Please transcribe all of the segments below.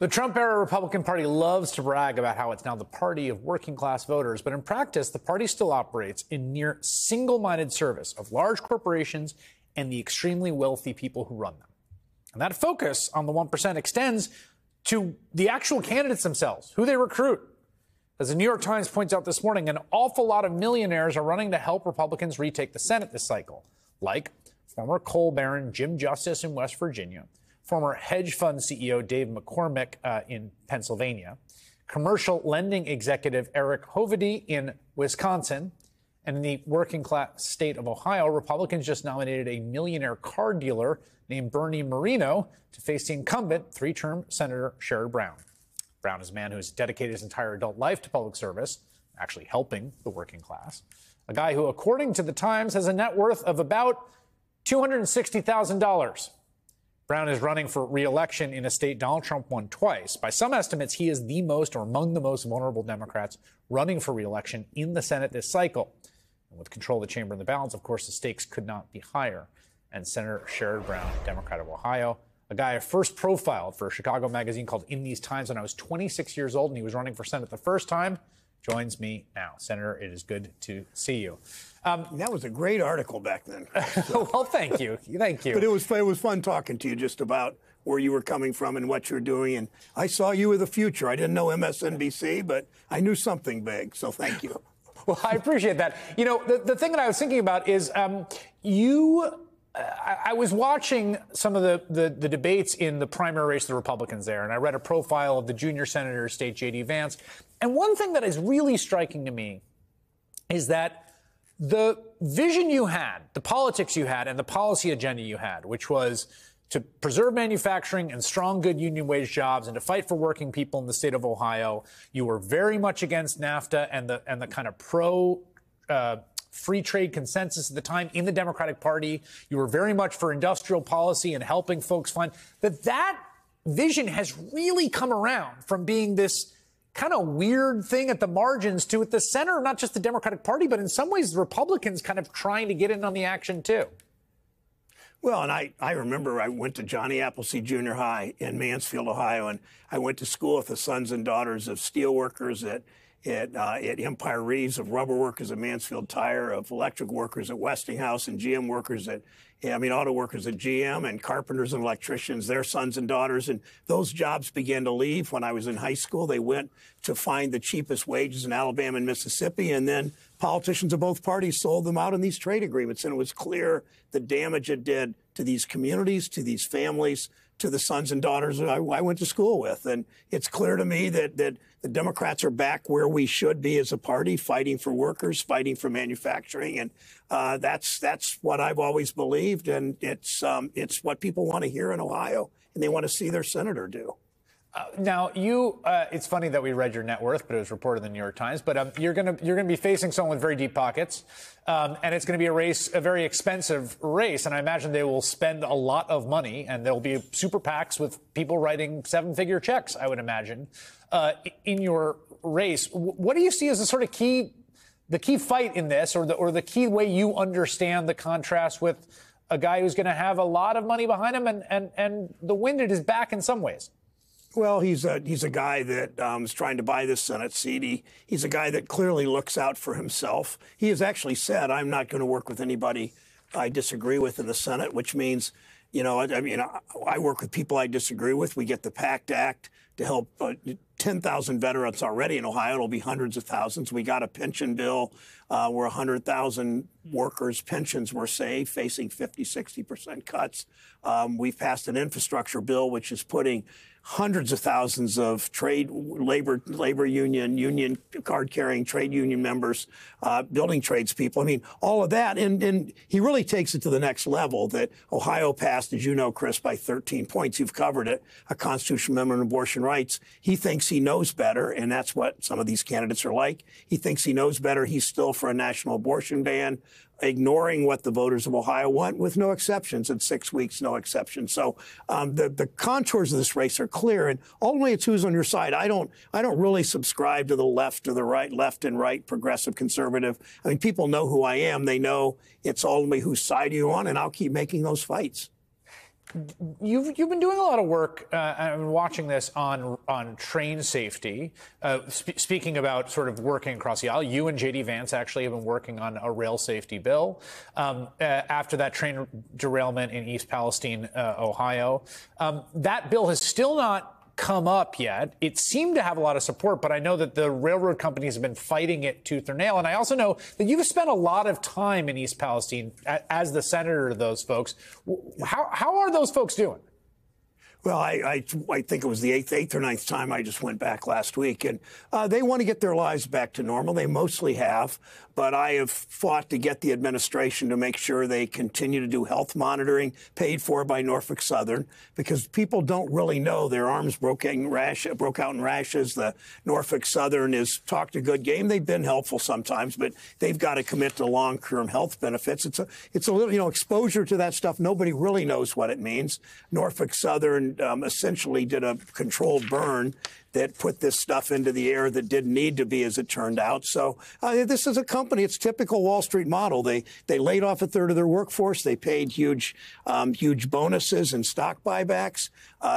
The Trump-era Republican Party loves to brag about how it's now the party of working-class voters, but in practice, the party still operates in near single-minded service of large corporations and the extremely wealthy people who run them. And that focus on the 1% extends to the actual candidates themselves, who they recruit. As the New York Times points out this morning, an awful lot of millionaires are running to help Republicans retake the Senate this cycle, like former coal baron Jim Justice in West Virginia, former hedge fund CEO Dave McCormick in Pennsylvania, commercial lending executive Eric Hovedy in Wisconsin, and in the working class state of Ohio, Republicans just nominated a millionaire car dealer named Bernie Moreno to face the incumbent three-term Senator Sherrod Brown. Brown is a man who has dedicated his entire adult life to public service, actually helping the working class. A guy who, according to the Times, has a net worth of about $260,000. Brown is running for re-election in a state Donald Trump won twice. By some estimates, he is the most or among the most vulnerable Democrats running for re-election in the Senate this cycle. And with control of the chamber and the balance, of course, the stakes could not be higher. And Senator Sherrod Brown, Democrat of Ohio, a guy I first profiled for a Chicago magazine called In These Times when I was 26 years old and he was running for Senate the first time, joins me now. Senator, it is good to see you. That was a great article back then. So. Well, thank you. Thank you. But it was fun talking to you just about where you were coming from and what you're doing. And I saw you with a future. I didn't know MSNBC, but I knew something big. So thank you. Well, I appreciate that. You know, the thing that I was thinking about is I was watching some of the debates in the primary race of the Republicans there, and I read a profile of the junior senator of state, J.D. Vance. And one thing that is really striking to me is that the vision you had, the politics you had, and the policy agenda you had, which was to preserve manufacturing and strong, good union wage jobs and to fight for working people in the state of Ohio, you were very much against NAFTA and the kind of free trade consensus at the time in the Democratic Party. You were very much for industrial policy and helping folks find that vision has really come around from being this kind of weird thing at the margins to at the center, not just the Democratic Party, but in some ways the Republicans kind of trying to get in on the action too. Well, and I remember I went to Johnny Appleseed Junior High in Mansfield, Ohio, and I went to school with the sons and daughters of steel workers at Empire Reeves, of rubber workers at Mansfield Tire, of electric workers at Westinghouse, and GM workers auto workers at GM, and carpenters and electricians, their sons and daughters. And those jobs began to leave when I was in high school. They went to find the cheapest wages in Alabama and Mississippi, and then politicians of both parties sold them out in these trade agreements. And it was clear the damage it did to these communities, to these families, to the sons and daughters that I went to school with. And it's clear to me that the Democrats are back where we should be as a party, fighting for workers, fighting for manufacturing. And that's what I've always believed. And it's what people want to hear in Ohio, and they want to see their senator do. Now, it's funny that we read your net worth, but it was reported in the New York Times. But you're gonna be facing someone with very deep pockets, and it's going to be a very expensive race. And I imagine they will spend a lot of money, and there'll be super PACs with people writing seven-figure checks, I would imagine, in your race. What do you see as the sort of key fight in this, or the key way you understand the contrast with a guy who's going to have a lot of money behind him, and the wind at his back in some ways? Well, he's a guy that is trying to buy this Senate seat. He's a guy that clearly looks out for himself. He has actually said, I'm not going to work with anybody I disagree with in the Senate, which means, I work with people I disagree with. We get the PACT Act to help 10,000 veterans already in Ohio. It'll be hundreds of thousands. We got a pension bill where 100,000 workers' pensions were saved, facing 50-60% cuts. We've passed an infrastructure bill, which is putting hundreds of thousands of labor union card-carrying trade union members, building tradespeople. I mean, all of that. And he really takes it to the next level that Ohio passed, as you know, Chris, by 13 points. You've covered it, a constitutional amendment on abortion rights. He thinks he knows better, and that's what some of these candidates are like. He thinks he knows better. He's still for a national abortion ban, ignoring what the voters of Ohio want, with no exceptions. In 6 weeks, no exceptions. So the contours of this race are clear, and ultimately it's who's on your side. I don't really subscribe to the left or the right, left and right, progressive, conservative. I mean, people know who I am. They know it's ultimately whose side you're on, and I'll keep making those fights. You've been doing a lot of work and watching this on train safety. Speaking about sort of working across the aisle, you and J.D. Vance actually have been working on a rail safety bill after that train derailment in East Palestine, Ohio. That bill has still not come up yet. It seemed to have a lot of support, but I know that the railroad companies have been fighting it tooth or nail. And I also know that you've spent a lot of time in East Palestine as the senator of those folks. How are those folks doing? Well, I think it was the eighth or ninth time I just went back last week, and they want to get their lives back to normal. They mostly have, but I have fought to get the administration to make sure they continue to do health monitoring paid for by Norfolk Southern, because people don't really know their arms broke out in rashes. The Norfolk Southern has talked a good game. They've been helpful sometimes, but they've got to commit to long-term health benefits. It's a little, exposure to that stuff. Nobody really knows what it means. Norfolk Southern essentially did a controlled burn that put this stuff into the air that didn't need to be, as it turned out. So this is a company. It's typical Wall Street model. They laid off a third of their workforce. They paid huge bonuses and stock buybacks.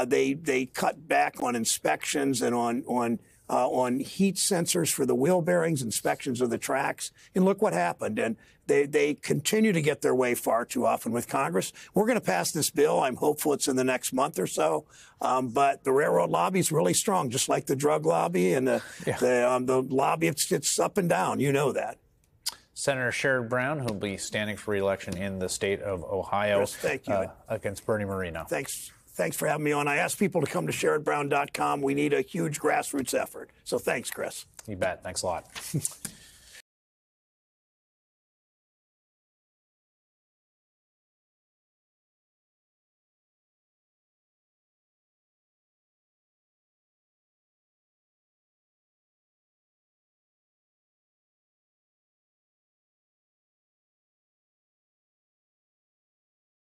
They cut back on inspections and on heat sensors for the wheel bearings, inspections of the tracks. And look what happened. And they continue to get their way far too often with Congress. We're going to pass this bill. I'm hopeful it's in the next month or so. But the railroad lobby is really strong, just like the drug lobby and the lobby. It's up and down. You know that. Senator Sherrod Brown, who will be standing for re-election in the state of Ohio, Chris, thank you. Against Bernie Moreno. Thanks for having me on. I asked people to come to SherrodBrown.com. We need a huge grassroots effort. So thanks, Chris. You bet. Thanks a lot.